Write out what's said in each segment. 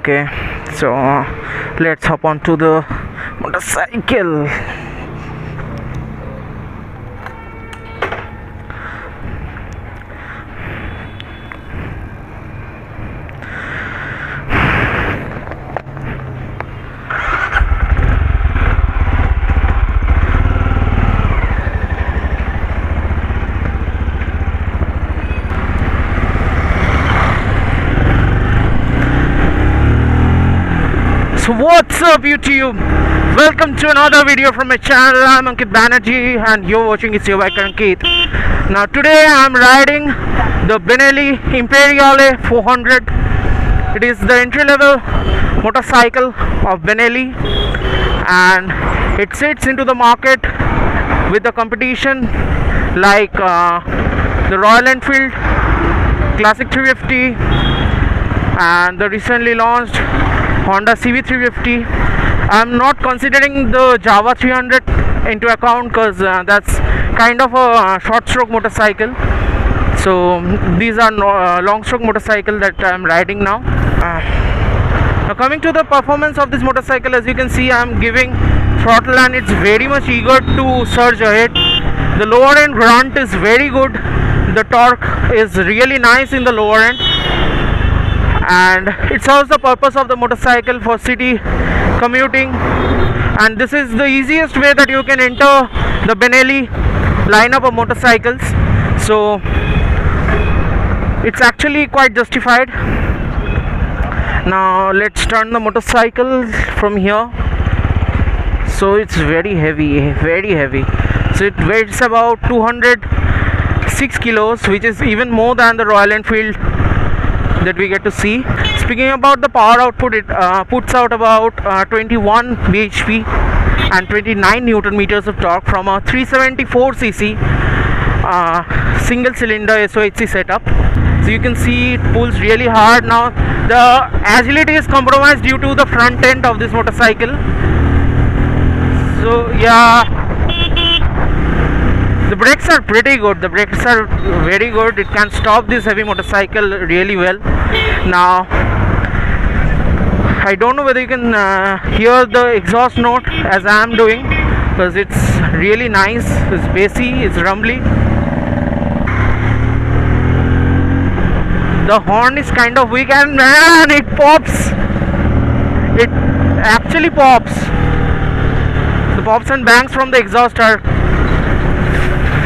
Okay, so let's hop on to the motorcycle. So what's up YouTube? Welcome to another video from my channel. I'm Ankit Banerjee and you're watching It's Your Bike Ankit. Now today I'm riding the Benelli Imperiale 400. It is the entry level motorcycle of Benelli and it sits into the market with the competition like the Royal Enfield Classic 350 and the recently launched Honda CV350. I'm not considering the Java 300 into account because that's kind of a short stroke motorcycle. So these are long stroke motorcycle that I'm riding now. Now coming to the performance of this motorcycle, as you can see I'm giving throttle and it's very much eager to surge ahead. The lower end grunt is very good. The torque is really nice in the lower end. And it serves the purpose of the motorcycle for city commuting, and this is the easiest way that you can enter the Benelli lineup of motorcycles, so it's actually quite justified. Now let's turn the motorcycle from here. So it's very heavy, so it weighs about 206 kilos, which is even more than the Royal Enfield that we get to see. Speaking about the power output, it puts out about 21 bhp and 29 newton meters of torque from a 374cc single cylinder SOHC setup. So you can see it pulls really hard. Now the agility is compromised due to the front end of this motorcycle. So yeah, the brakes are pretty good. The brakes are very good. It can stop this heavy motorcycle really well. Now I don't know whether you can hear the exhaust note as I am doing, because it's really nice. It's bassy, it's rumbly. The horn is kind of weak and man, it pops. It actually pops. The pops and bangs from the exhaust are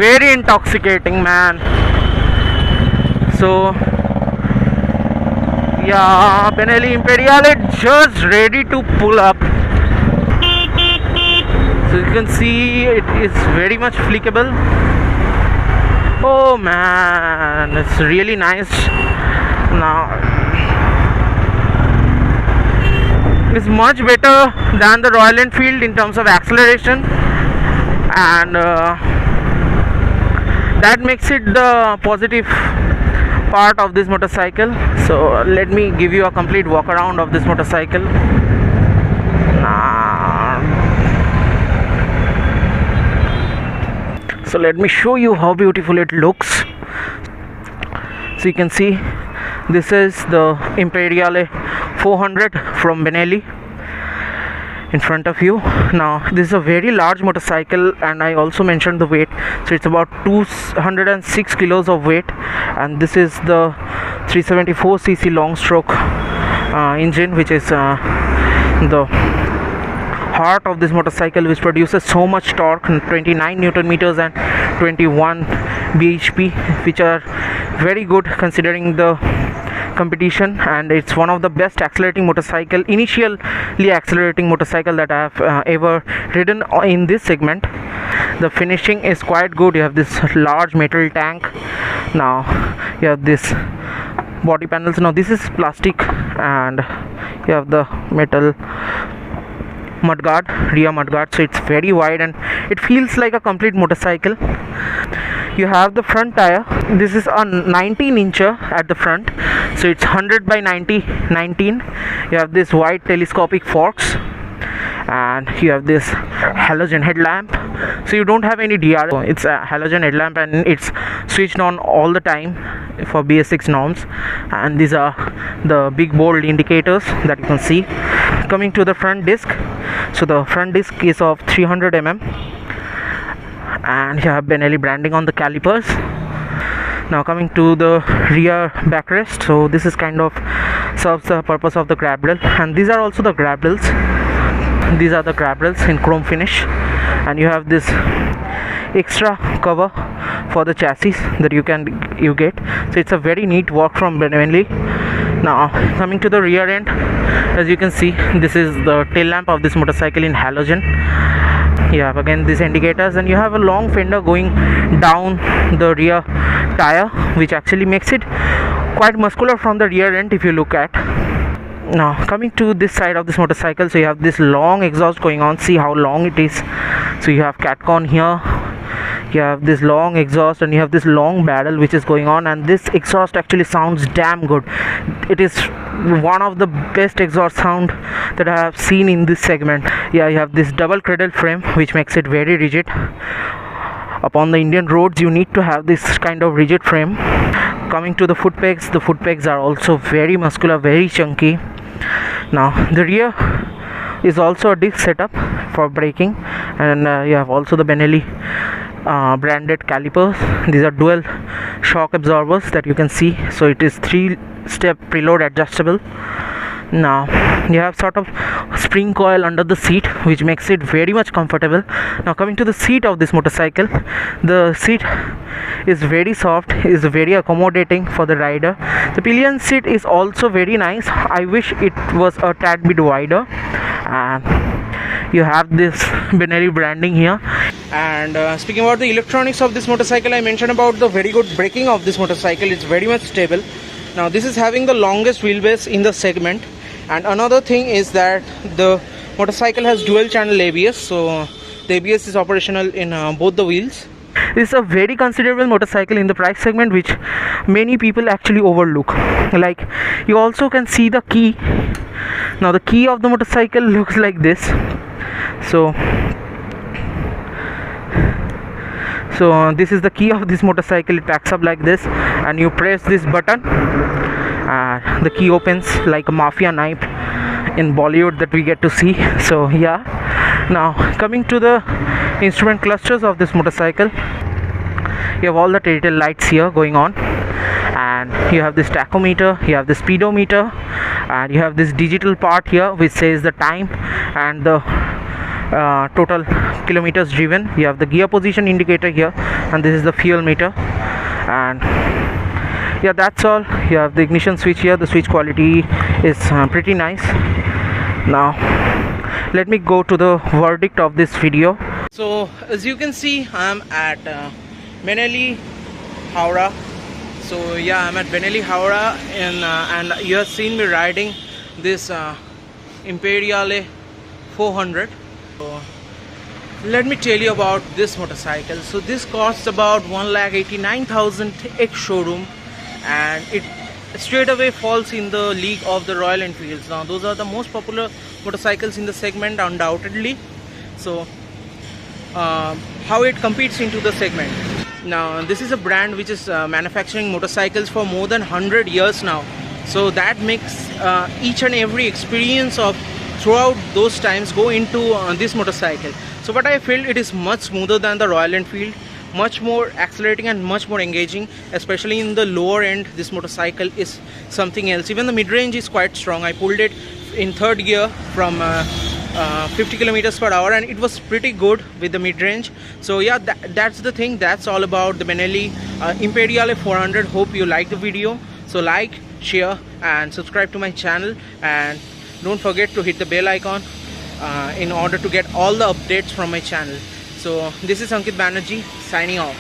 very intoxicating, man. So yeah, Benelli Imperiale just ready to pull up. So you can see it is very much flickable. Oh man, it's really nice. Now it's much better than the Royal Enfield in terms of acceleration, and that makes it the positive part of this motorcycle. So let me give you a complete walk around of this motorcycle. So let me show you how beautiful it looks. So you can see this is the Imperiale 400 from Benelli in front of you. Now this is a very large motorcycle and I also mentioned the weight, so it's about 206 kilos of weight, and this is the 374cc long stroke engine, which is the heart of this motorcycle, which produces so much torque, 29 newton meters and 21 bhp, which are very good considering the competition, and it's one of the best accelerating motorcycle, initially accelerating motorcycle that I have ever ridden in this segment. The finishing is quite good. You have this large metal tank. Now you have this body panels. Now this is plastic, and you have the metal mudguard, rear mudguard, so it's very wide and it feels like a complete motorcycle. You have the front tire. This is a 19 incher at the front, so it's 100 by 19. You have this wide telescopic forks, and you have this halogen headlamp, so you don't have any DRL. It's a halogen headlamp and it's switched on all the time for BS6 norms, and these are the big bold indicators that you can see. Coming to the front disc, so the front disc is of 300 mm, and you have Benelli branding on the calipers. Now coming to the rear backrest, so this is kind of serves the purpose of the grab rail, and these are also the grab rails. These are the grab rails in chrome finish, and you have this extra cover for the chassis that you get. So it's a very neat work from Benelli. Now coming to the rear end, as you can see, this is the tail lamp of this motorcycle in halogen. You have again these indicators, and you have a long fender going down the rear tire, which actually makes it quite muscular from the rear end if you look at. Now coming to this side of this motorcycle, so you have this long exhaust going on. See how long it is. So you have catcon here, you have this long exhaust, and you have this long barrel which is going on, and this exhaust actually sounds damn good. It is one of the best exhaust sound that I have seen in this segment. Yeah, you have this double cradle frame which makes it very rigid. Upon the Indian roads, you need to have this kind of rigid frame. Coming to the foot pegs, the foot pegs are also very muscular, very chunky. Now the rear is also a disc setup for braking, and you have also the Benelli branded calipers. These are dual shock absorbers that you can see, so it is 3-step preload adjustable. Now you have sort of spring coil under the seat, which makes it very much comfortable. Now coming to the seat of this motorcycle, the seat is very soft, is very accommodating for the rider. The pillion seat is also very nice. I wish it was a tad bit wider, and you have this Benelli branding here. And speaking about the electronics of this motorcycle, I mentioned about the very good braking of this motorcycle. It's very much stable. Now this is having the longest wheelbase in the segment, and another thing is that the motorcycle has dual channel ABS, so the ABS is operational in both the wheels. This is a very considerable motorcycle in the price segment, which many people actually overlook. Like, you also can see the key. Now the key of the motorcycle looks like this. So this is the key of this motorcycle. It packs up like this, and you press this button, the key opens like a mafia knife in Bollywood that we get to see. So yeah. Now coming to the instrument clusters of this motorcycle, you have all the tail lights here going on, and you have this tachometer, you have the speedometer, and you have this digital part here which says the time and the total kilometers driven. You have the gear position indicator here, and this is the fuel meter. And yeah, that's all. You have the ignition switch here. The switch quality is pretty nice. Now let me go to the verdict of this video. So as you can see, I'm at Benelli Howrah. So yeah, I'm at Benelli Howrah, and you have seen me riding this Imperiale 400. So let me tell you about this motorcycle. So this costs about 1,89,000 ex showroom, and it straight away falls in the league of the Royal Enfields. Now those are the most popular motorcycles in the segment, undoubtedly. So how it competes into the segment. Now this is a brand which is manufacturing motorcycles for more than 100 years now, so that makes each and every experience of throughout those times go into this motorcycle. So what I feel, it is much smoother than the Royal Enfield, much more accelerating and much more engaging, especially in the lower end. This motorcycle is something else. Even the mid-range is quite strong. I pulled it in third gear from 50 kilometers per hour, and it was pretty good with the mid-range. So yeah, that's the thing. That's all about the Benelli Imperiale 400. Hope you like the video. So like, share and subscribe to my channel, and don't forget to hit the bell icon in order to get all the updates from my channel. So this is Ankit Banerjee signing off.